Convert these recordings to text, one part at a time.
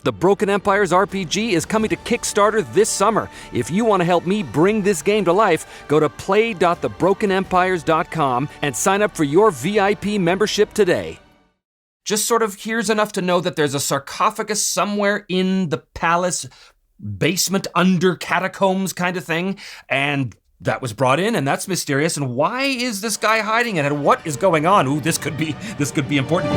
The Broken Empires RPG is coming to Kickstarter this summer. If you want to help me bring this game to life, go to play.thebrokenempires.com and sign up for your VIP membership today. Just sort of here's enough to know that there's a sarcophagus somewhere in the palace basement under catacombs kind of thing, and that was brought in, and that's mysterious. And why is this guy hiding it, and what is going on? Ooh, this could be important.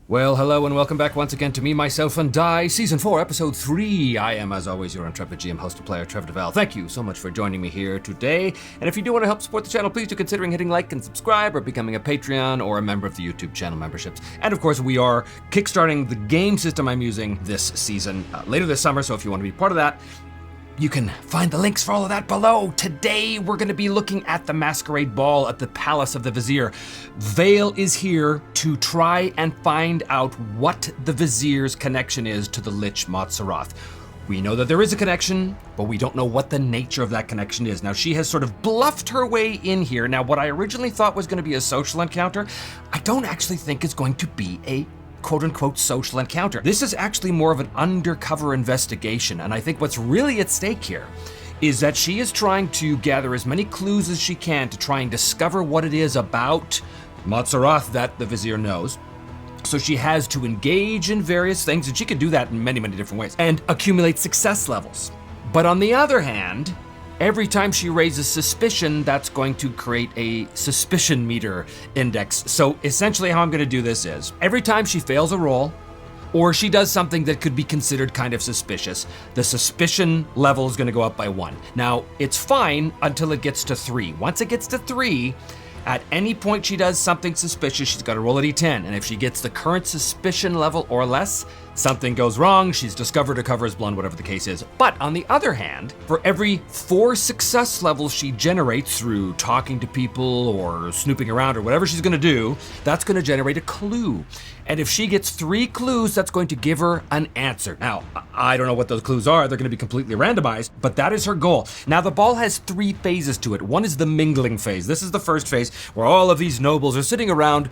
Well, hello and welcome back once again to Me, Myself, and I, Season 4, Episode 3. I am, as always, your intrepid GM, host and player, Trevor DeVal. Thank you so much for joining me here today. And if you do want to help support the channel, please do consider hitting like and subscribe or becoming a Patreon or a member of the YouTube channel memberships. And of course, we are kickstarting the game system I'm using this season later this summer, so if you want to be part of that, you can find the links for all of that below. Today, we're going to be looking at the masquerade ball at the Palace of the Vizier. Vale is here to try and find out what the Vizier's connection is to the Lich Montserrat. We know that there is a connection, but we don't know what the nature of that connection is. Now, she has sort of bluffed her way in here. Now, what I originally thought was going to be a social encounter, I don't actually think is going to be a quote-unquote social encounter. This is actually more of an undercover investigation, and I think what's really at stake here is that she is trying to gather as many clues as she can to try and discover what it is about Montserrat that the Vizier knows. So she has to engage in various things, and she can do that in many, many different ways, and accumulate success levels. But on the other hand, every time she raises suspicion, that's going to create a suspicion meter index. So essentially how I'm going to do this is, every time she fails a roll, or she does something that could be considered kind of suspicious, the suspicion level is going to go up by 1. Now, it's fine until it gets to 3. Once it gets to 3, at any point she does something suspicious, she's got to roll a d10. And if she gets the current suspicion level or less, something goes wrong, she's discovered, her cover is blown, whatever the case is. But on the other hand, for every 4 success levels she generates through talking to people or snooping around or whatever she's gonna do, that's gonna generate a clue. And if she gets 3 clues, that's going to give her an answer. Now, I don't know what those clues are. They're going to be completely randomized, but that is her goal. Now, the ball has 3 phases to it. One is the mingling phase. This is the first phase where all of these nobles are sitting around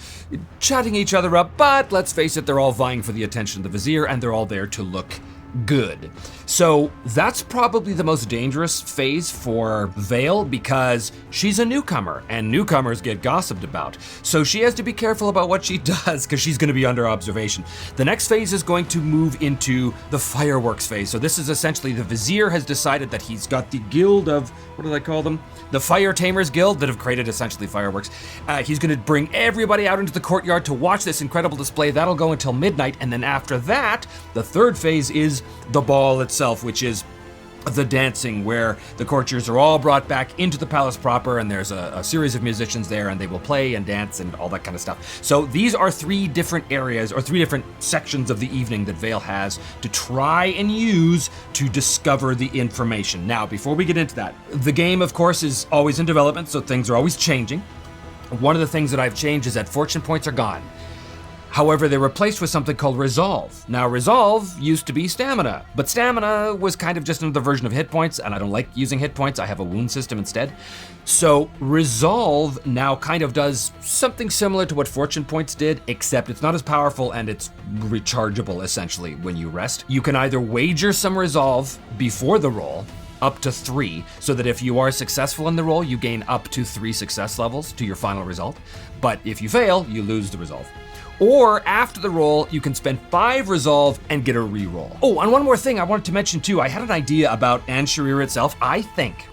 chatting each other up, but let's face it, they're all vying for the attention of the Vizier, and they're all there to look good. So that's probably the most dangerous phase for Vale because she's a newcomer and newcomers get gossiped about. So she has to be careful about what she does because she's going to be under observation. The next phase is going to move into the fireworks phase. So this is essentially the Vizier has decided that he's got the guild of, what do they call them? The Fire Tamers Guild that have created essentially fireworks. He's going to bring everybody out into the courtyard to watch this incredible display. That'll go until midnight. And then after that, the third phase is the ball itself, which is the dancing, where the courtiers are all brought back into the palace proper, and there's a series of musicians there, and they will play and dance and all that kind of stuff. So these are 3 different areas, or 3 different sections of the evening that Vale has to try and use to discover the information. Now, before we get into that, the game, of course, is always in development, so things are always changing. One of the things that I've changed is that fortune points are gone. However, they're replaced with something called Resolve. Now, Resolve used to be Stamina, but Stamina was kind of just another version of hit points, and I don't like using hit points. I have a wound system instead. So Resolve now kind of does something similar to what Fortune Points did, except it's not as powerful and it's rechargeable, essentially, when you rest. You can either wager some Resolve before the roll, up to 3, so that if you are successful in the roll, you gain up to 3 success levels to your final result. But if you fail, you lose the Resolve. Or after the roll, you can spend 5 Resolve and get a reroll. Oh, and one more thing I wanted to mention too. I had an idea about Ansharir itself. I think,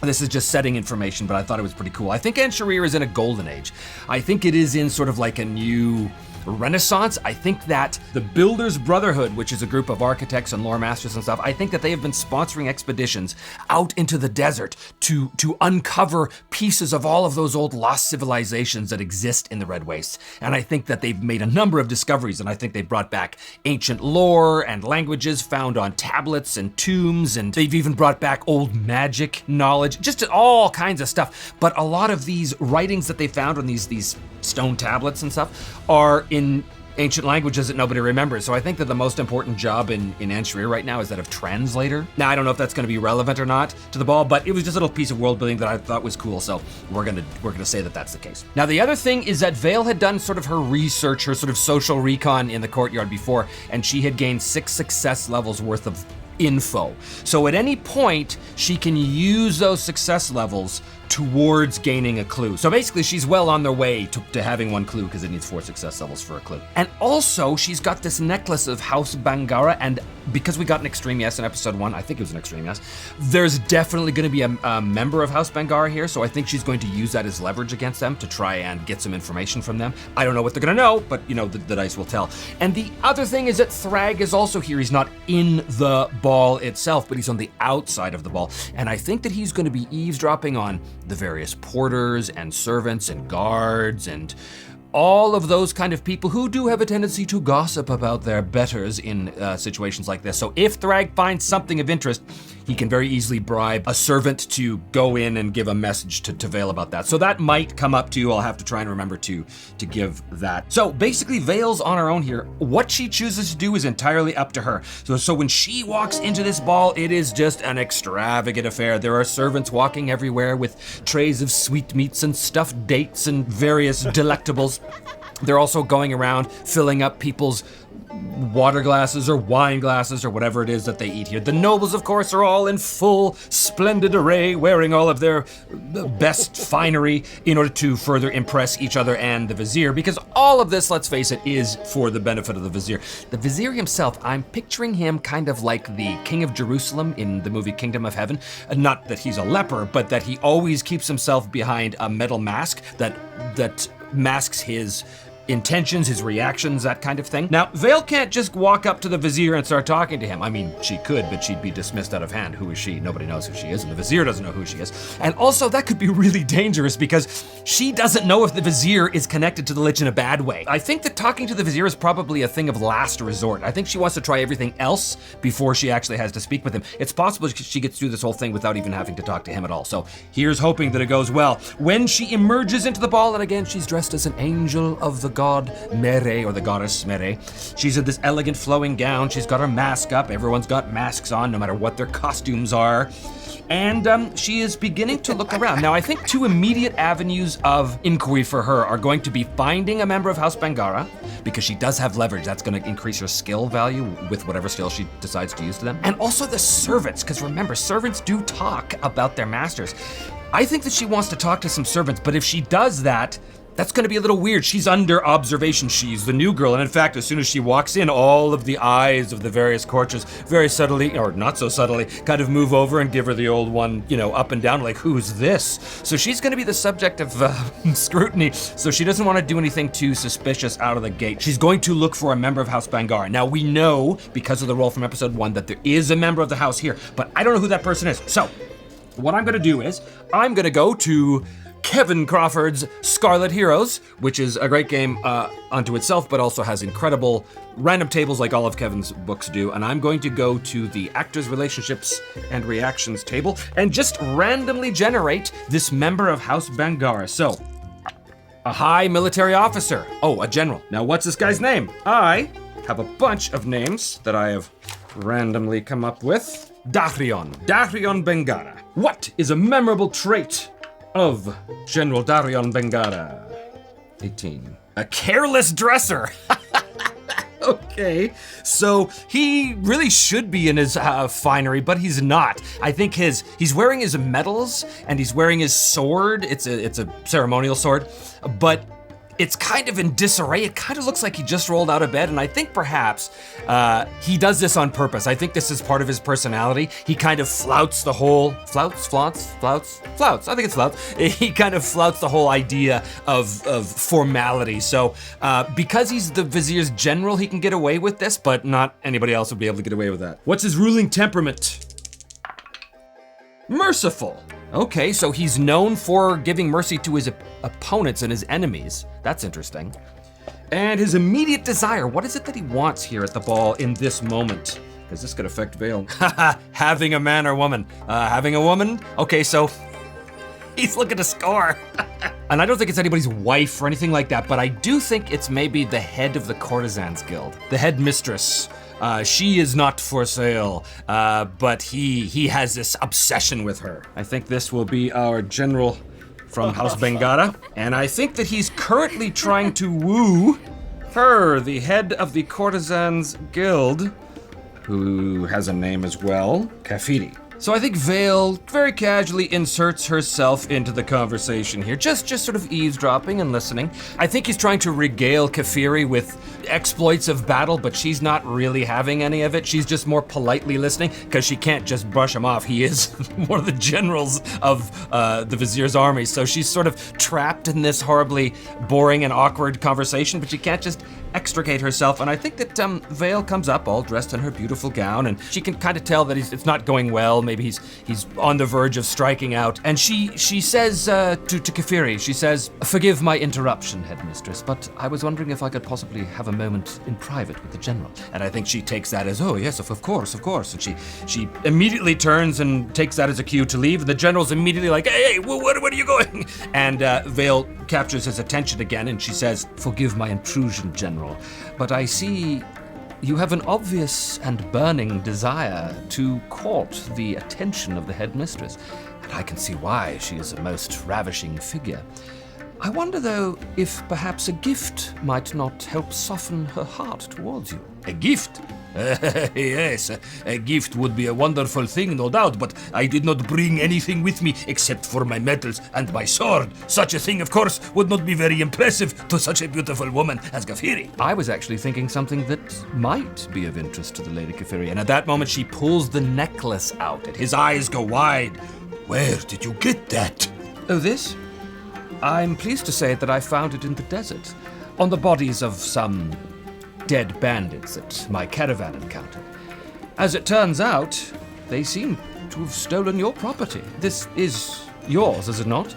this is just setting information, but I thought it was pretty cool. I think Ansharir is in a golden age. I think it is in sort of like a new Renaissance. I think that the Builders Brotherhood, which is a group of architects and lore masters and stuff, I think that they have been sponsoring expeditions out into the desert to uncover pieces of all of those old lost civilizations that exist in the Red Wastes. And I think that they've made a number of discoveries, and I think they brought back ancient lore and languages found on tablets and tombs, and they've even brought back old magic knowledge, just all kinds of stuff. But a lot of these writings that they found on these stone tablets and stuff are in ancient languages that nobody remembers. So I think that the most important job in Ansherir right now is that of translator. Now, I don't know if that's going to be relevant or not to the ball, but it was just a little piece of world building that I thought was cool. So we're gonna say that that's the case. Now, the other thing is that Vale had done sort of her research, her sort of social recon in the courtyard before, and she had gained 6 success levels worth of info. So at any point, she can use those success levels towards gaining a clue. So basically, she's well on their way to having 1 clue, because it needs 4 success levels for a clue. And also, she's got this necklace of House Bangara, and because we got an extreme yes in episode 1, I think it was an extreme yes, there's definitely going to be a member of House Bangara here, so I think she's going to use that as leverage against them to try and get some information from them. I don't know what they're going to know, but you know, the dice will tell. And the other thing is that Thrag is also here. He's not in the ball itself, but he's on the outside of the ball. And I think that he's going to be eavesdropping on the various porters and servants and guards and all of those kind of people who do have a tendency to gossip about their betters in situations like this. So if Thrag finds something of interest, he can very easily bribe a servant to go in and give a message to Vale about that. So that might come up too. I'll have to try and remember to give that. So basically, Vale's on her own here. What she chooses to do is entirely up to her. So when she walks into this ball, it is just an extravagant affair. There are servants walking everywhere with trays of sweetmeats and stuffed dates and various delectables. They're also going around filling up people's water glasses or wine glasses or whatever it is that they eat here. The nobles, of course, are all in full splendid array, wearing all of their best finery in order to further impress each other and the vizier, because all of this, let's face it, is for the benefit of the vizier. The vizier himself, I'm picturing him kind of like the King of Jerusalem in the movie Kingdom of Heaven. Not that he's a leper, but that he always keeps himself behind a metal mask that masks his intentions, his reactions, that kind of thing. Now, Vale can't just walk up to the vizier and start talking to him. I mean, she could, but she'd be dismissed out of hand. Who is she? Nobody knows who she is, and the vizier doesn't know who she is. And also, that could be really dangerous because she doesn't know if the vizier is connected to the Lich in a bad way. I think that talking to the vizier is probably a thing of last resort. I think she wants to try everything else before she actually has to speak with him. It's possible she gets through this whole thing without even having to talk to him at all. So here's hoping that it goes well. When she emerges into the ball, and again, she's dressed as an angel of the god Mere, or the goddess Mere. She's in this elegant flowing gown. She's got her mask up. Everyone's got masks on, no matter what their costumes are. And she is beginning to look around. Now, I think 2 immediate avenues of inquiry for her are going to be finding a member of House Bangara, because she does have leverage. That's going to increase her skill value with whatever skill she decides to use to them. And also the servants, because remember, servants do talk about their masters. I think that she wants to talk to some servants, but if she does that, that's going to be a little weird. She's under observation. She's the new girl. And in fact, as soon as she walks in, all of the eyes of the various courtiers very subtly, or not so subtly, kind of move over and give her the old one, up and down, like, who's this? So she's going to be the subject of scrutiny. So she doesn't want to do anything too suspicious out of the gate. She's going to look for a member of House Bangara. Now, we know, because of the roll from episode 1, that there is a member of the house here, but I don't know who that person is. So what I'm going to do is I'm going to go to Kevin Crawford's Scarlet Heroes, which is a great game unto itself, but also has incredible random tables like all of Kevin's books do. And I'm going to go to the Actors' Relationships and Reactions table and just randomly generate this member of House Bangara. So, a high military officer. Oh, a general. Now, what's this guy's name? I have a bunch of names that I have randomly come up with. Darion Bangara. What is a memorable trait of General Darion Bangara? 18. A careless dresser. Okay, so he really should be in his finery, but he's not. I think he's wearing his medals and he's wearing his sword. It's a ceremonial sword, but It's kind of in disarray. It kind of looks like he just rolled out of bed, and I think perhaps he does this on purpose. I think this is part of his personality. He kind of flouts the whole, flouts, I think it's flouts. He kind of flouts the whole idea of formality. So because he's the Vizier's general, he can get away with this, but not anybody else would be able to get away with that. What's his ruling temperament? Merciful. Okay, so he's known for giving mercy to his opponents and his enemies. That's interesting. And his immediate desire, what is it that he wants here at the ball in this moment? Because this could affect Vale. Having a man or woman. Having a woman? Okay, so he's looking to score. And I don't think it's anybody's wife or anything like that, but I do think it's maybe the head of the Courtesans Guild, the head mistress. She is not for sale, but he has this obsession with her. I think this will be our general from House Bengata, and I think that he's currently trying to woo her, the head of the Courtesans Guild, who has a name as well, Kafiri. So I think Vale very casually inserts herself into the conversation here, just sort of eavesdropping and listening. I think he's trying to regale Kafiri with exploits of battle, but she's not really having any of it. She's just more politely listening because she can't just brush him off. He is one of the generals of the Vizier's army, so she's sort of trapped in this horribly boring and awkward conversation, but she can't just extricate herself. And I think that Vale comes up all dressed in her beautiful gown, and she can kind of tell that it's not going well. Maybe he's on the verge of striking out. And she says to Kafiri, she says, "Forgive my interruption, headmistress, but I was wondering if I could possibly have a moment in private with the general." And I think she takes that as, oh yes, of course. And she immediately turns and takes that as a cue to leave. The general's immediately like, hey, where are you going? And Vale captures his attention again, and she says, "Forgive my intrusion, general, but I see you have an obvious and burning desire to court the attention of the headmistress, and I can see why. She is a most ravishing figure. I wonder, though, if perhaps a gift might not help soften her heart towards you." A gift? Yes, a gift would be a wonderful thing, no doubt, but I did not bring anything with me except for my medals and my sword. Such a thing, of course, would not be very impressive to such a beautiful woman as Kafiri. I was actually thinking something that might be of interest to the Lady Kafiri, and at that moment she pulls the necklace out, and his eyes go wide. Where did you get that? Oh, this? I'm pleased to say that I found it in the desert, on the bodies of some dead bandits that my caravan encountered. As it turns out, they seem to have stolen your property. This is yours, is it not?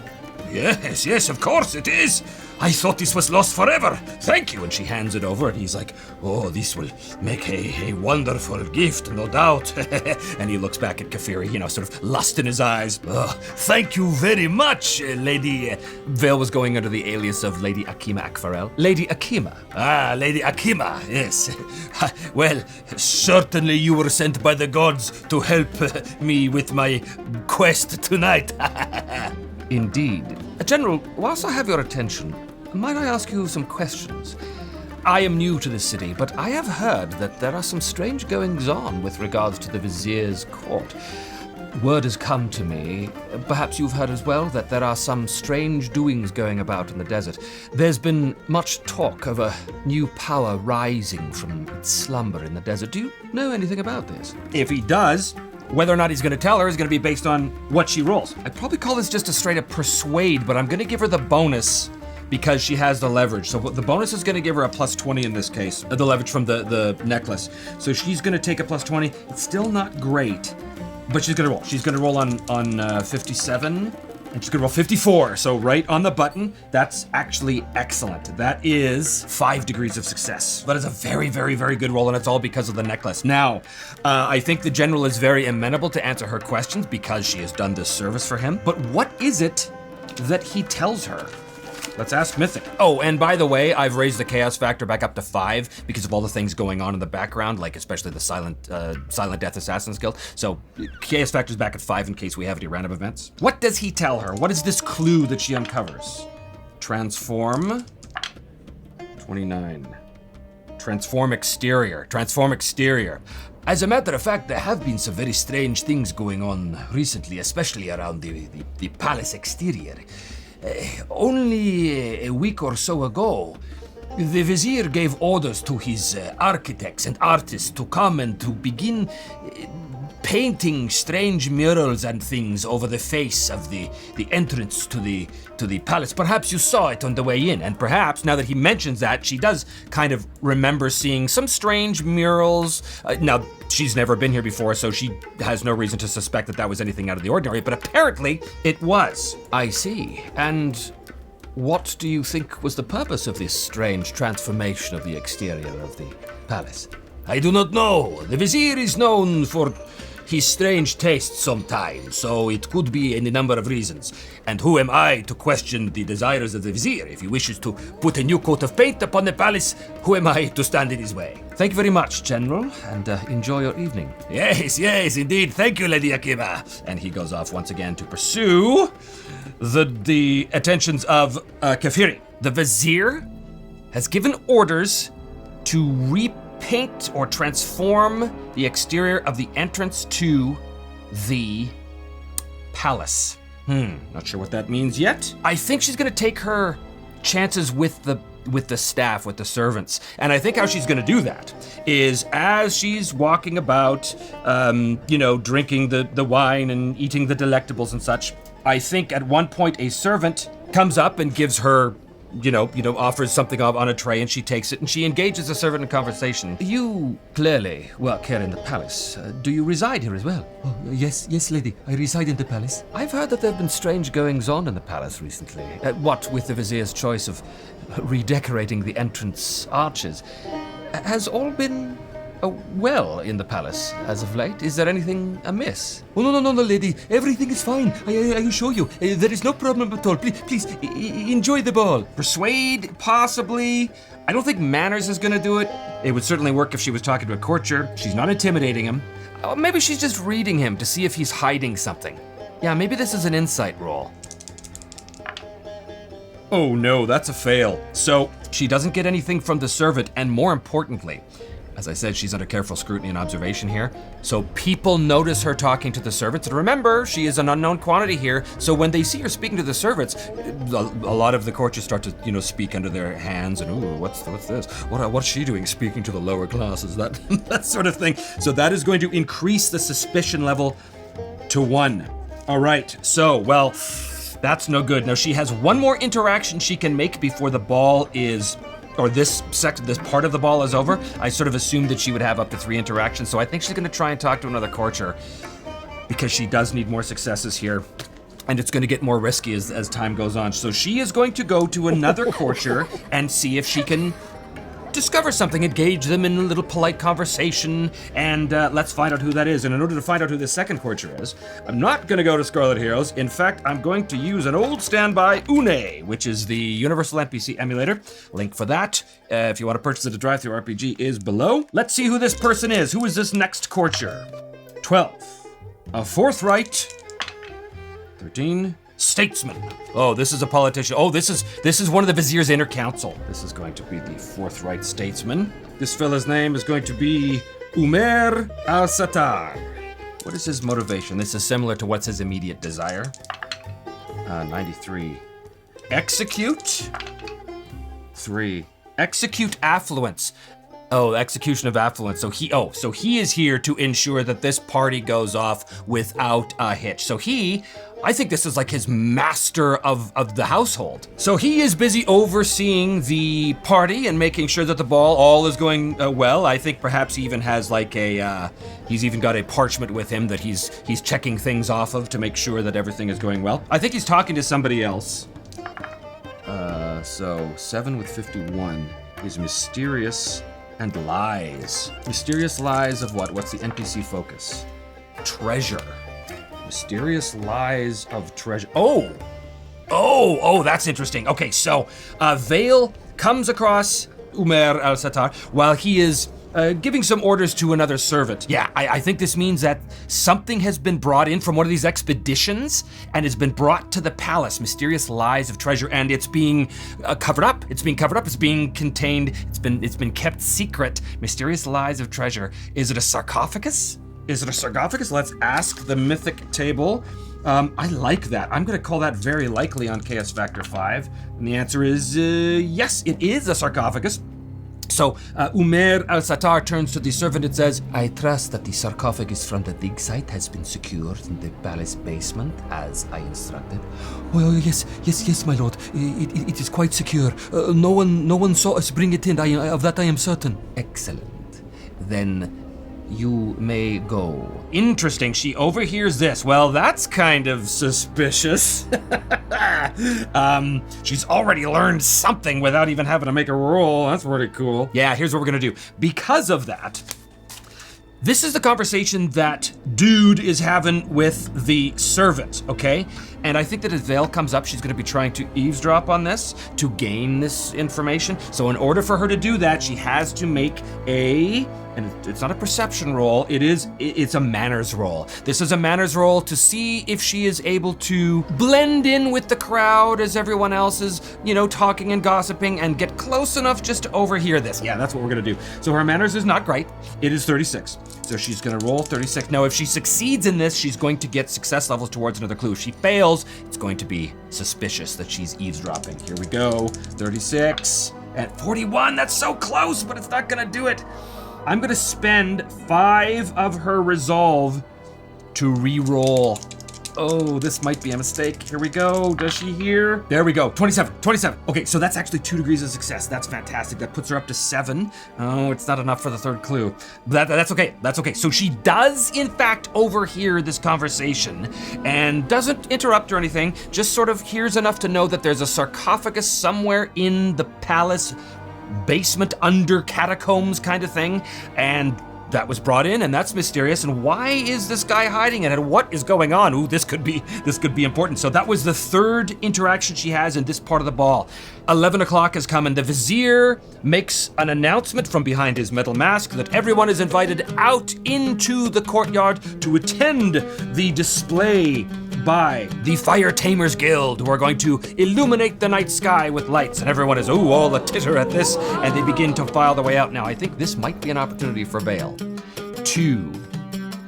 Yes, of course it is. I thought this was lost forever. Thank you. And she hands it over, and he's like, oh, this will make a wonderful gift, no doubt. And he looks back at Kafiri, sort of lust in his eyes. Oh, thank you very much, Lady... Vale was going under the alias of Lady Akima Akfarel. Lady Akima. Ah, Lady Akima, yes. Well, certainly you were sent by the gods to help me with my quest tonight. Indeed. General, whilst I have your attention, might I ask you some questions? I am new to this city, but I have heard that there are some strange goings-on with regards to the Vizier's court. Word has come to me, perhaps you've heard as well, that there are some strange doings going about in the desert. There's been much talk of a new power rising from its slumber in the desert. Do you know anything about this? If he does, whether or not he's going to tell her is going to be based on what she rolls. I'd probably call this just a straight up persuade, but I'm going to give her the bonus because she has the leverage. So the bonus is going to give her a plus 20 in this case, the leverage from the necklace. So she's going to take a plus 20. It's still not great, but she's going to roll. She's going to roll on 57. And she's gonna roll 54, so right on the button. That's actually excellent. That is 5 degrees of success. That is a very, very, very good roll, and it's all because of the necklace. Now, I think the general is very amenable to answer her questions because she has done this service for him. But what is it that he tells her? Let's ask Mythic. Oh, and by the way, I've raised the chaos factor back up to 5 because of all the things going on in the background, like especially the Silent Death Assassins Guild. So chaos factor's back at 5 in case we have any random events. What does he tell her? What is this clue that she uncovers? Transform. 29. Transform exterior. Transform exterior. As a matter of fact, there have been some very strange things going on recently, especially around the palace exterior. Only a week or so ago, the vizier gave orders to his architects and artists to come and to begin painting strange murals and things over the face of the entrance to the palace. Perhaps you saw it on the way in, and perhaps, now that he mentions that, she does kind of remember seeing some strange murals. Now, she's never been here before, so she has no reason to suspect that was anything out of the ordinary, but apparently it was. I see. And what do you think was the purpose of this strange transformation of the exterior of the palace? I do not know. The vizier is known for his strange tastes sometimes, so it could be any number of reasons. And who am I to question the desires of the vizier? If he wishes to put a new coat of paint upon the palace, who am I to stand in his way? Thank you very much, General, and enjoy your evening. Yes, indeed. Thank you, Lady Akiba. And he goes off once again to pursue the attentions of Kafiri. The vizier has given orders to repaint or transform the exterior of the entrance to the palace. Not sure what that means yet. I think she's gonna take her chances with the staff, with the servants. And I think how she's gonna do that is as she's walking about, drinking the wine and eating the delectables and such, I think at one point a servant comes up and gives her offers something on a tray, and she takes it and she engages the servant in conversation. You clearly work here in the palace. Do you reside here as well? Oh, yes, lady. I reside in the palace. I've heard that there have been strange goings on in the palace recently. What with the vizier's choice of redecorating the entrance arches. Has all been well in the palace as of late? Is there anything amiss? Oh, no, lady. Everything is fine. I assure you. There is no problem at all. Please, enjoy the ball. Persuade, possibly. I don't think manners is gonna do it. It would certainly work if she was talking to a courtier. She's not intimidating him. Oh, maybe she's just reading him to see if he's hiding something. Yeah, maybe this is an insight roll. Oh no, that's a fail. So she doesn't get anything from the servant, and more importantly, as I said, she's under careful scrutiny and observation here. So people notice her talking to the servants. And remember, she is an unknown quantity here. So when they see her speaking to the servants, a lot of the courtiers start to, speak under their hands. And, ooh, what's this? What's she doing speaking to the lower classes? That sort of thing. So that is going to increase the suspicion level to 1. All right. So, well, that's no good. Now, she has one more interaction she can make before the ball is... or this part of the ball is over. I sort of assumed that she would have up to 3 interactions, so I think she's gonna try and talk to another courtier because she does need more successes here, and it's gonna get more risky as time goes on. So she is going to go to another courtier and see if she can discover something, engage them in a little polite conversation, and let's find out who that is. And in order to find out who this second courtier is, I'm not gonna go to Scarlet Heroes. In fact, I'm going to use an old standby, Une, which is the Universal NPC emulator. Link for that, if you want to purchase it at Drive-Thru RPG, is below. Let's see who this person is. Who is this next courtier? 12. A forthright. 13. Statesman. Oh, this is a politician. Oh, this is one of the vizier's inner council. This is going to be the forthright statesman. This fella's name is going to be Umer al-Sattar. What is his motivation? This is similar to what's his immediate desire. 93. Execute. 3. Execute affluence. Oh, execution of affluence. So he is here to ensure that this party goes off without a hitch. So I think this is like his master of the household. So he is busy overseeing the party and making sure that the ball all is going well. I think perhaps he even has like he's even got a parchment with him that he's checking things off of to make sure that everything is going well. I think he's talking to somebody else. So 7 with 51 is mysterious and lies. Mysterious lies of what? What's the NPC focus? Treasure. Mysterious lies of treasure. Oh, that's interesting. Okay, so Vale comes across Umer al-Sattar while he is giving some orders to another servant. Yeah, I think this means that something has been brought in from one of these expeditions and has been brought to the palace. Mysterious lies of treasure, and it's being covered up. It's being covered up. It's being contained. It's been kept secret. Mysterious lies of treasure. Is it a sarcophagus? Is it a sarcophagus? Let's ask the mythic table. I like that. I'm going to call that very likely on Chaos Factor 5. And the answer is yes, it is a sarcophagus. So Umer al-Sattar turns to the servant and says, I trust that the sarcophagus from the dig site has been secured in the palace basement, as I instructed. Oh, yes, my lord. It is quite secure. No one saw us bring it in. Of that I am certain. Excellent. Then you may go. Interesting, she overhears this. Well, that's kind of suspicious. She's already learned something without even having to make a roll. That's pretty cool. Yeah, here's what we're gonna do. Because of that, this is the conversation that dude is having with the servant, okay? And I think that as Vale comes up, she's gonna be trying to eavesdrop on this to gain this information. So in order for her to do that, she has to make and it's not a perception roll, it's a manners roll. This is a manners roll to see if she is able to blend in with the crowd as everyone else is, talking and gossiping and get close enough just to overhear this. Yeah, that's what we're gonna do. So her manners is not great. It is 36. So she's gonna roll 36. Now, if she succeeds in this, she's going to get success levels towards another clue. If she fails, it's going to be suspicious that she's eavesdropping. Here we go, 36 and 41. That's so close, but it's not gonna do it. I'm gonna spend 5 of her resolve to re-roll. Oh, this might be a mistake. Here we go. Does she hear? There we go. 27. Okay, so that's actually 2 degrees of success. That's fantastic. That puts her up to 7. Oh, it's not enough for the third clue. That's okay. That's okay. So she does, in fact, overhear this conversation and doesn't interrupt or anything, just sort of hears enough to know that there's a sarcophagus somewhere in the palace basement under catacombs kind of thing, and that was brought in, and that's mysterious. And why is this guy hiding it? And what is going on? Ooh, this could be important. So that was the third interaction she has in this part of the ball. 11 o'clock has come, and the vizier makes an announcement from behind his metal mask that everyone is invited out into the courtyard to attend the display by the Fire Tamers Guild, who are going to illuminate the night sky with lights. And everyone is, all a titter at this, and they begin to file their way out. Now, I think this might be an opportunity for Vale to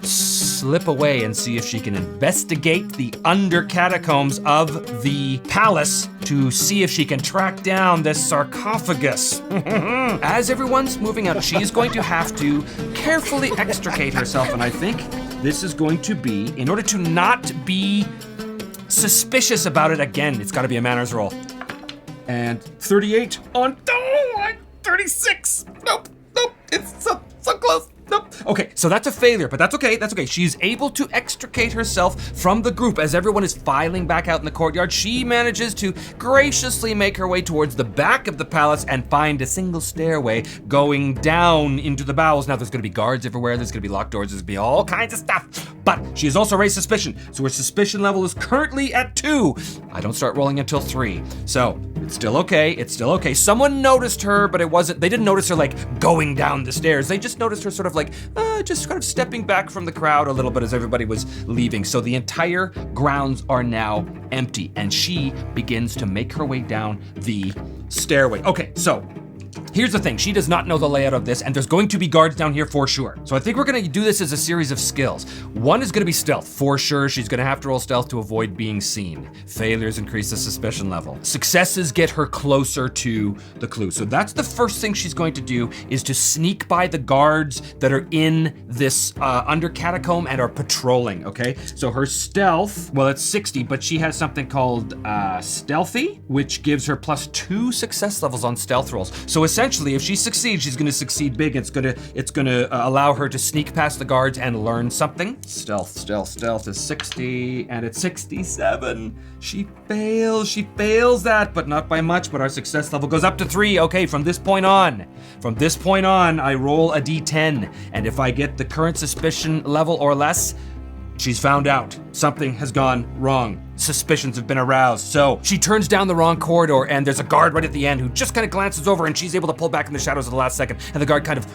slip away and see if she can investigate the under catacombs of the palace to see if she can track down this sarcophagus. As everyone's moving out, she is going to have to carefully extricate herself, and I think this is going to be, in order to not be suspicious about it again, it's gotta be a manners roll. And 38 on 36. Nope, it's so close. Nope. Okay, so that's a failure, but that's okay. She's able to extricate herself from the group as everyone is filing back out in the courtyard. She manages to graciously make her way towards the back of the palace and find a single stairway going down into the bowels. Now, there's gonna be guards everywhere, there's gonna be locked doors, there's gonna be all kinds of stuff, but she has also raised suspicion. So her suspicion level is currently at 2. I don't start rolling until 3. So it's still okay. Someone noticed her, but they didn't notice her like going down the stairs. They just noticed her sort of like, just kind of stepping back from the crowd a little bit as everybody was leaving. So the entire grounds are now empty, and she begins to make her way down the stairway. Okay, so here's the thing, she does not know the layout of this, and there's going to be guards down here for sure. So I think we're gonna do this as a series of skills. One is gonna be stealth, for sure. She's gonna have to roll stealth to avoid being seen. Failures increase the suspicion level. Successes get her closer to the clue. So that's the first thing she's going to do, is to sneak by the guards that are in this under catacomb and are patrolling, okay? So her stealth, well, it's 60, but she has something called stealthy, which gives her +2 success levels on stealth rolls. So essentially, if she succeeds, she's gonna succeed big. It's gonna allow her to sneak past the guards and learn something. Stealth is 60, and it's 67. She fails that, but not by much, but our success level goes up to 3. Okay, from this point on, I roll a D10, and if I get the current suspicion level or less, she's found out. Something has gone wrong. Suspicions have been aroused. So she turns down the wrong corridor, and there's a guard right at the end who just kind of glances over, and she's able to pull back in the shadows at the last second. And the guard kind of,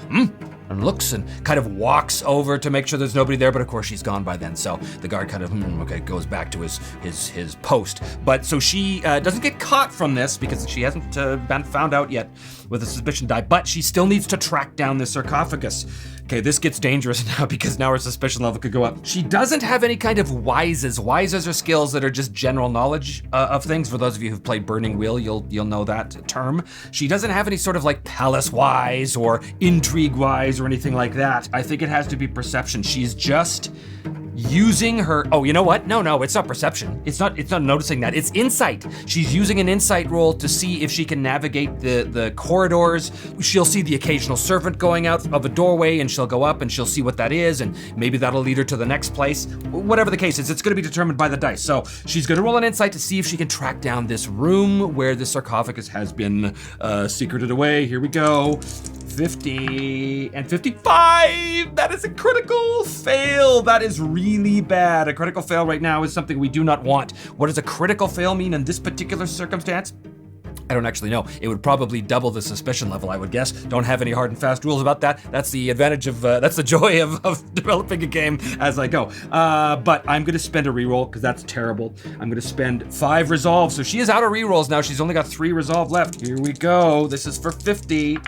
and looks and kind of walks over to make sure there's nobody there, but of course she's gone by then, so the guard kind of, okay, goes back to his post. But so she doesn't get caught from this because she hasn't been found out yet with a suspicion die, but she still needs to track down the sarcophagus. Okay, this gets dangerous now because now her suspicion level could go up. She doesn't have any kind of wises. Wises are skills that are just general knowledge of things. For those of you who've played Burning Wheel, you'll know that term. She doesn't have any sort of like palace wise or intrigue wise or anything like that. I think it has to be perception. She's just using her, oh, you know what? No, it's not perception. It's not noticing that. It's insight. She's using an insight roll to see if she can navigate the corridors. She'll see the occasional servant going out of a doorway and she'll go up and she'll see what that is and maybe that'll lead her to the next place. Whatever the case is, it's gonna be determined by the dice. So she's gonna roll an insight to see if she can track down this room where the sarcophagus has been secreted away. Here we go. 50 and 55. That is a critical fail. That is really bad. A critical fail right now is something we do not want. What does a critical fail mean in this particular circumstance? I don't actually know. It would probably double the suspicion level, I would guess. Don't have any hard and fast rules about that. That's the advantage of, that's the joy of developing a game as I go. But I'm gonna spend a reroll because that's terrible. I'm gonna spend 5 resolve. So she is out of rerolls now. She's only got 3 resolve left. Here we go. This is for 50.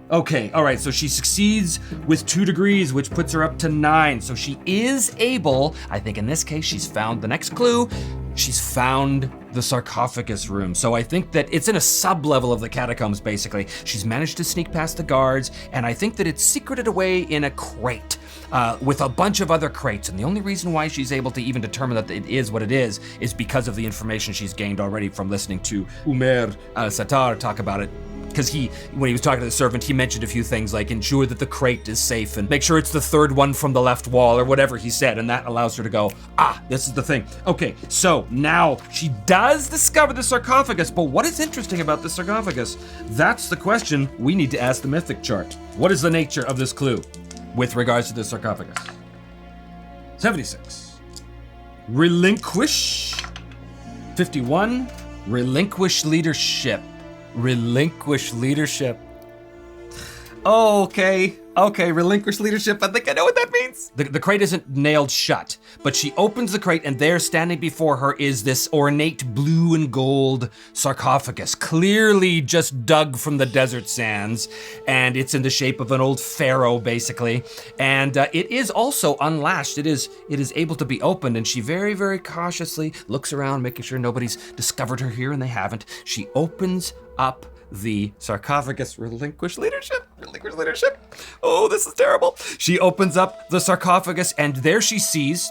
Okay, all right, so she succeeds with 2 degrees, which puts her up to 9. So she is able, I think in this case, she's found the next clue. She's found the sarcophagus room. So I think that it's in a sub-level of the catacombs, basically. She's managed to sneak past the guards, and I think that it's secreted away in a crate with a bunch of other crates. And the only reason why she's able to even determine that it is what it is because of the information she's gained already from listening to Umer al-Sattar talk about it. Because when he was talking to the servant, he mentioned a few things like ensure that the crate is safe and make sure it's the 3rd one from the left wall or whatever he said, and that allows her to go, this is the thing. Okay, so now she does discover the sarcophagus, but what is interesting about the sarcophagus? That's the question we need to ask the mythic chart. What is the nature of this clue with regards to the sarcophagus? 76. Relinquish. 51. Relinquish leadership. Relinquish leadership. Okay, relinquish leadership. I think I know what that means. The crate isn't nailed shut, but she opens the crate and there standing before her is this ornate blue and gold sarcophagus, clearly just dug from the desert sands, and it's in the shape of an old pharaoh, basically. And it is also unlatched. It is able to be opened, and she very, very cautiously looks around, making sure nobody's discovered her here, and they haven't. She opens up the sarcophagus. Relinquish leadership. Oh, this is terrible. She opens up the sarcophagus and there she sees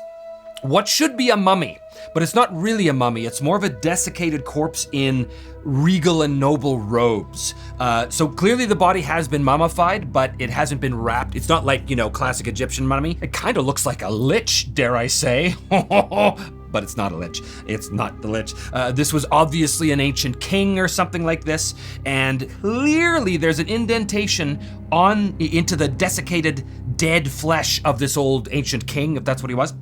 what should be a mummy, but it's not really a mummy. It's more of a desiccated corpse in regal and noble robes. So clearly the body has been mummified, but it hasn't been wrapped. It's not like, classic Egyptian mummy. It kind of looks like a lich, dare I say. But it's not a lich. It's not the lich. This was obviously an ancient king or something like this, and clearly there's an indentation into the desiccated dead flesh of this old ancient king, if that's what he was,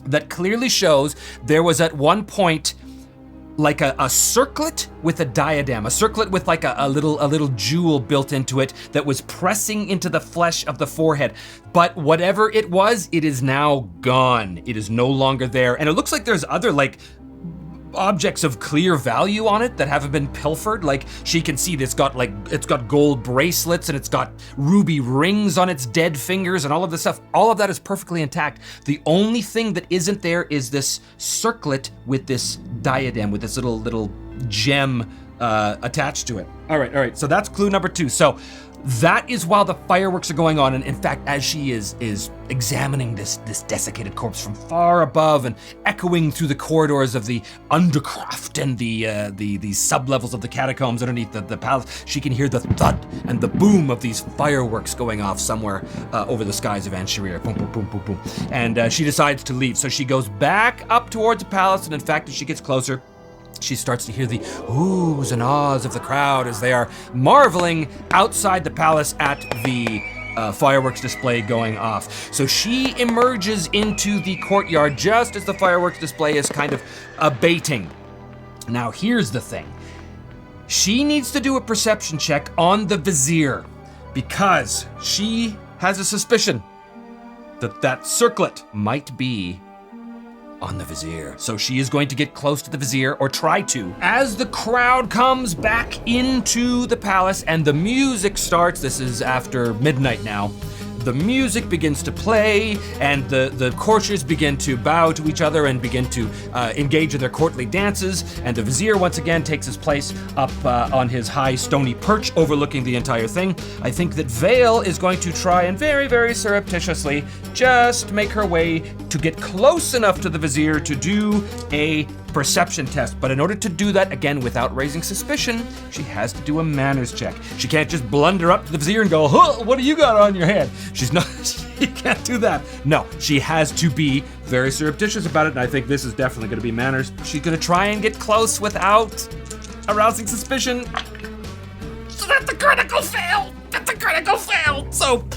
that clearly shows there was at one point like a circlet with a diadem, a circlet with like a little jewel built into it that was pressing into the flesh of the forehead. But whatever it was, it is now gone. It is no longer there. And it looks like there's other like objects of clear value on it that haven't been pilfered. Like she can see it's got gold bracelets and it's got ruby rings on its dead fingers and all of this stuff. All of that is perfectly intact. The only thing that isn't there is this circlet with this diadem, with this little gem attached to it. All right. So that's clue number 2. So that is while the fireworks are going on, and in fact, as she is examining this desiccated corpse from far above and echoing through the corridors of the undercroft and the sublevels of the catacombs underneath the palace, she can hear the thud and the boom of these fireworks going off somewhere over the skies of Ansharir. Boom, boom, boom, boom, boom. And she decides to leave, so she goes back up towards the palace, and in fact, as she gets closer, she starts to hear the oohs and ahs of the crowd as they are marveling outside the palace at the fireworks display going off. So she emerges into the courtyard just as the fireworks display is kind of abating. Now here's the thing. She needs to do a perception check on the vizier because she has a suspicion that that circlet might be on the vizier. So she is going to get close to the vizier, or try to. As the crowd comes back into the palace and the music starts, this is after midnight now, the music begins to play and the courtiers begin to bow to each other and begin to engage in their courtly dances, and the vizier once again takes his place up on his high stony perch overlooking the entire thing. I think that Vale is going to try and very, very surreptitiously just make her way to get close enough to the vizier to do a perception test. But in order to do that, again, without raising suspicion, she has to do a manners check. She can't just blunder up to the vizier and go, huh, what do you got on your head? She can't do that. No, she has to be very surreptitious about it, and I think this is definitely gonna be manners. She's gonna try and get close without arousing suspicion. So that's a critical fail. That's a critical fail. So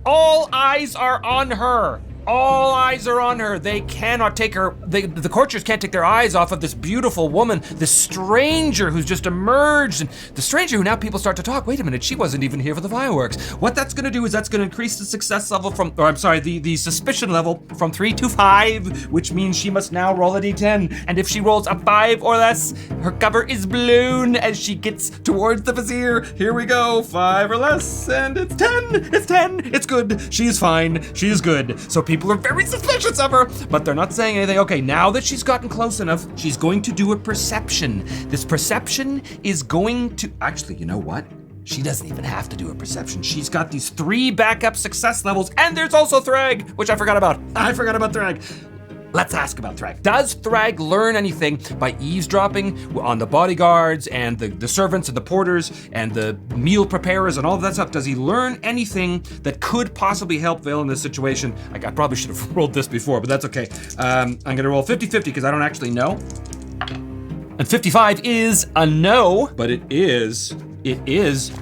all eyes are on her. All eyes are on her. They cannot take her, the courtiers can't take their eyes off of this beautiful woman, this stranger who's just emerged, and the stranger who now people start to talk, wait a minute, she wasn't even here for the fireworks. What that's gonna do is that's gonna increase the success level the suspicion level from 3 to 5, which means she must now roll a d10, and if she rolls a 5 or less, her cover is blown as she gets towards the vizier. Here we go, 5 or less, and it's 10, it's 10, it's good, she is fine, she is good. So people are very suspicious of her, but they're not saying anything. Okay, now that she's gotten close enough, she's going to do a perception. This perception is going to, actually, you know what? She doesn't even have to do a perception. She's got these 3 backup success levels, and there's also Thrag, which I forgot about. I forgot about Thrag. Let's ask about Thrag. Does Thrag learn anything by eavesdropping on the bodyguards and the servants and the porters and the meal preparers and all of that stuff? Does he learn anything that could possibly help Vale in this situation? I probably should have rolled this before, but that's okay. I'm gonna roll 50-50 because I don't actually know. And 55 is a no, but it is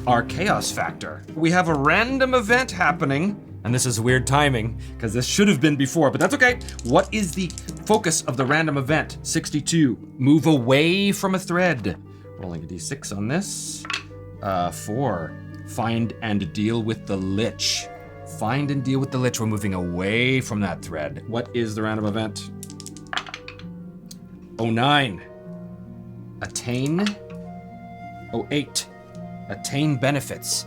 our chaos factor. We have a random event happening. And this is weird timing, because this should have been before, but that's okay. What is the focus of the random event? 62, move away from a thread. Rolling a d6 on this. 4, find and deal with the lich. Find and deal with the lich. We're moving away from that thread. What is the random event? 09, attain. 08, attain benefits.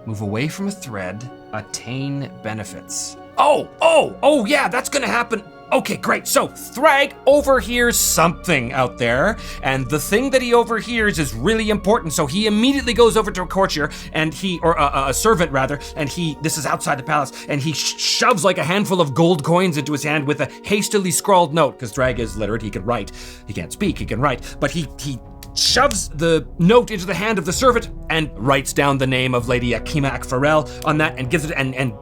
Move away from a thread. Attain benefits. Oh, yeah, that's gonna happen. Okay, great. So Thrag overhears something out there, and the thing that he overhears is really important. So he immediately goes over to a courtier, and a servant rather, and this is outside the palace, and he shoves like a handful of gold coins into his hand with a hastily scrawled note, because Thrag is literate, he can write. He can't speak, he can write, but he shoves the note into the hand of the servant and writes down the name of Lady Akima Akfarel on that and gives it and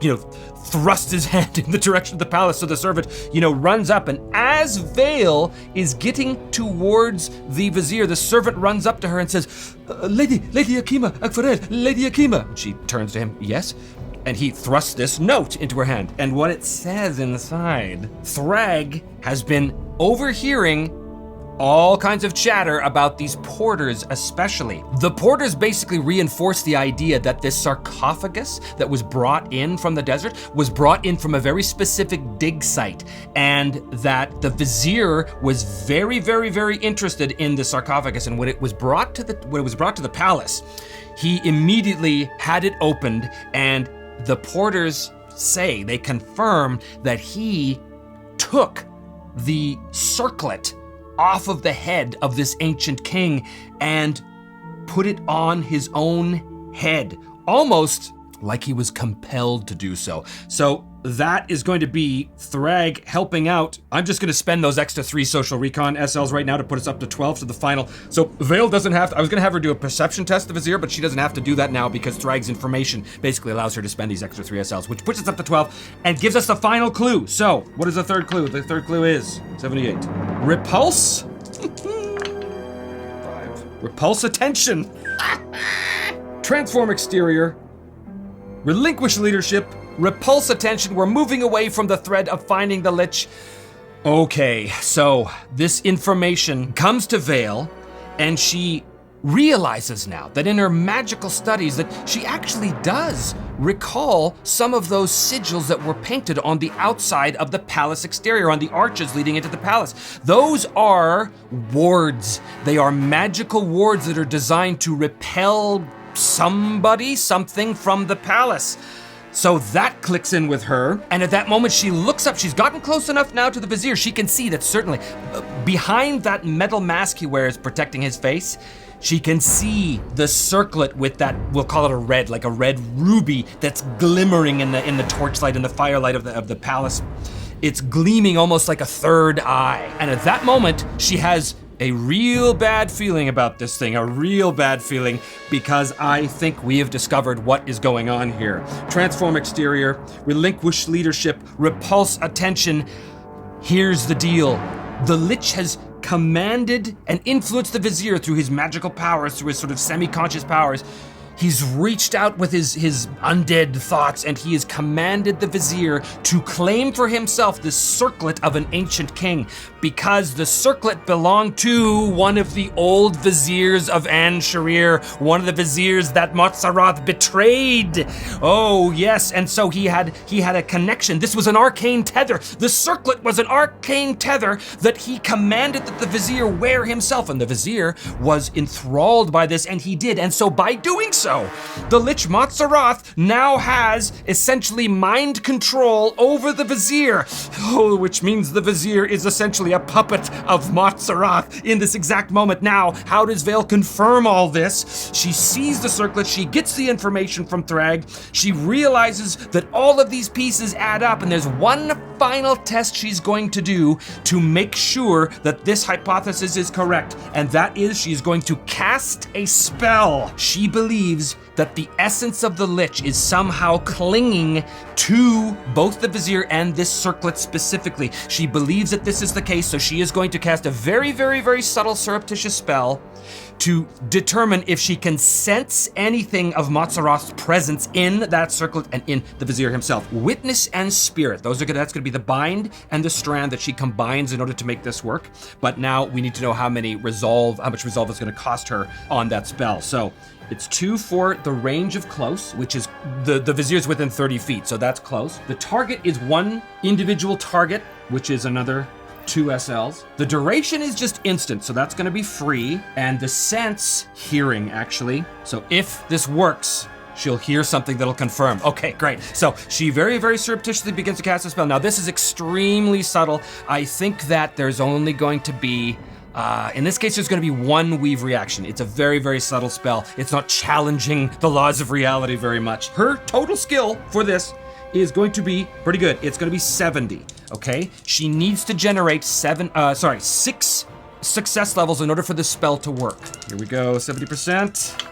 thrusts his hand in the direction of the palace. So the servant, runs up, and as Vale is getting towards the vizier, the servant runs up to her and says, Lady Akima Akfarel, Lady Akima. She turns to him, yes. And he thrusts this note into her hand. And what it says inside, Thrag has been overhearing all kinds of chatter about these porters especially. The porters basically reinforce the idea that this sarcophagus that was brought in from the desert was brought in from a very specific dig site, and that the vizier was very, very, very interested in the sarcophagus. And when it was brought to the palace, he immediately had it opened, and the porters they confirm that he took the circlet off of the head of this ancient king and put it on his own head, almost like he was compelled to do so. So that is going to be Thrag helping out. I'm just going to spend those extra 3 social recon SLs right now to put us up to 12 to the final. So Vale doesn't have to, I was going to have her do a perception test of Vizier, but she doesn't have to do that now because Thrag's information basically allows her to spend these extra 3 SLs, which puts us up to 12 and gives us the final clue. So what is the third clue? The third clue is 78. Repulse. 5. Repulse attention. Transform exterior. Relinquish leadership. Repulse attention. We're moving away from the thread of finding the lich. Okay, so this information comes to Vale, and she realizes now that in her magical studies that she actually does recall some of those sigils that were painted on the outside of the palace exterior, on the arches leading into the palace. Those are wards. They are magical wards that are designed to repel something from the palace. So that clicks in with her, and at that moment she looks up. She's gotten close enough now to the vizier. She can see that certainly behind that metal mask he wears protecting his face, she can see the circlet with that, we'll call it a red, like a red ruby that's glimmering in the torchlight and the firelight of the palace. It's gleaming almost like a third eye. And at that moment, she has a real bad feeling about this thing, a real bad feeling, because I think we have discovered what is going on here. Transform exterior, relinquish leadership, repulse attention. Here's the deal. The Lich has commanded and influenced the vizier through his magical powers, through his sort of semi-conscious powers. He's reached out with his undead thoughts, and he has commanded the vizier to claim for himself this circlet of an ancient king, because the circlet belonged to one of the old viziers of An-Sharir, one of the viziers that Montserrat betrayed. Oh yes, and so he had a connection. This was an arcane tether. The circlet was an arcane tether that he commanded that the vizier wear himself, and the vizier was enthralled by this, and he did. And so by doing so, the Lich Montserrat now has essentially mind control over the vizier, which means the vizier is essentially a puppet of Montserrat in this exact moment. Now, how does Vale confirm all this? She sees the circlet, she gets the information from Thrag, she realizes that all of these pieces add up, and there's one final test she's going to do to make sure that this hypothesis is correct, and that is she's going to cast a spell. She believes that the essence of the Lich is somehow clinging to both the vizier and this circlet specifically. She believes that this is the case, so she is going to cast a very, very, very subtle surreptitious spell to determine if she can sense anything of Montserrat's presence in that circlet and in the vizier himself. Witness and spirit, that's going to be the bind and the strand that she combines in order to make this work. But now we need to know how much resolve is going to cost her on that spell. So it's 2 for the range of close, which is the vizier's within 30 feet, so that's close. The target is one individual target, which is another 2 SLs. The duration is just instant, so that's gonna be free. And the sense, hearing actually. So if this works, she'll hear something that'll confirm. Okay, great. So she very, very surreptitiously begins to cast a spell. Now this is extremely subtle. I think that there's only going to be in this case, there's going to be one weave reaction. It's a very, very subtle spell. It's not challenging the laws of reality very much. Her total skill for this is going to be pretty good. It's going to be 70, okay? She needs to generate 6 success levels in order for this spell to work. Here we go, 70%.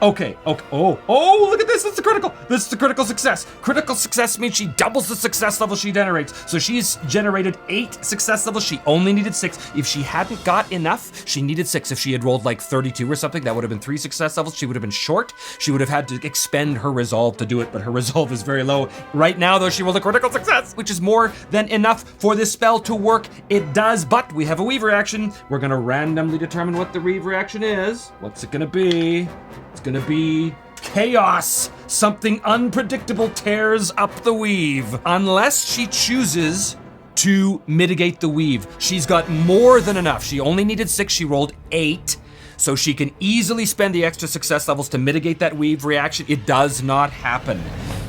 Okay. Oh, look at this. This is critical. This is the critical success. Critical success means she doubles the success level she generates. So she's generated 8 success levels. She only needed 6. If she hadn't got enough, she needed 6. If she had rolled like 32 or something, that would have been 3 success levels. She would have been short. She would have had to expend her resolve to do it, but her resolve is very low. Right now, though, she rolled a critical success, which is more than enough for this spell to work. It does, but we have a weave reaction. We're going to randomly determine what the weave reaction is. What's it going to be? It's gonna be chaos. Something unpredictable tears up the weave. Unless she chooses to mitigate the weave. She's got more than enough. She only needed 6, she rolled 8. So she can easily spend the extra success levels to mitigate that weave reaction. It does not happen.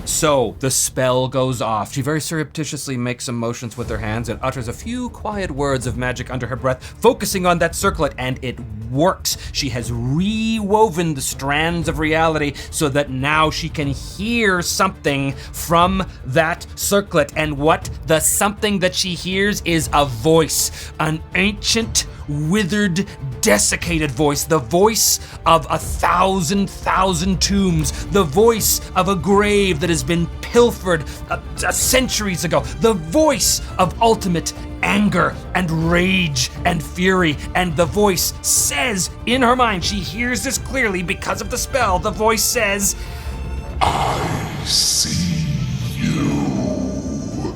So the spell goes off. She very surreptitiously makes some motions with her hands and utters a few quiet words of magic under her breath, focusing on that circlet, and it works. She has rewoven the strands of reality so that now she can hear something from that circlet. And what the something that she hears is a voice, an ancient, withered, desiccated voice, the voice of 1,000 tombs, the voice of a grave that has been pilfered centuries ago, the voice of ultimate anger and rage and fury. And the voice says in her mind, she hears this clearly because of the spell, the voice says, I see you.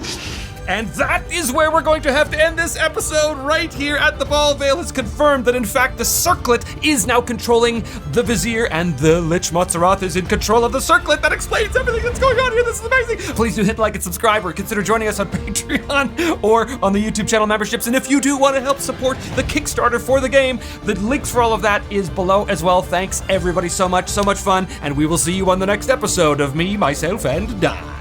And that is where we're going to have to end this episode, right here at the ball. Vale has confirmed that in fact the circlet is now controlling the Vizier, and the Lich Motzaroth is in control of the circlet. That explains everything that's going on here. This is amazing. Please do hit like and subscribe, or consider joining us on Patreon or on the YouTube channel memberships. And if you do want to help support the Kickstarter for the game, the links for all of that is below as well. Thanks everybody so much fun, and we will see you on the next episode of Me, Myself, and Die.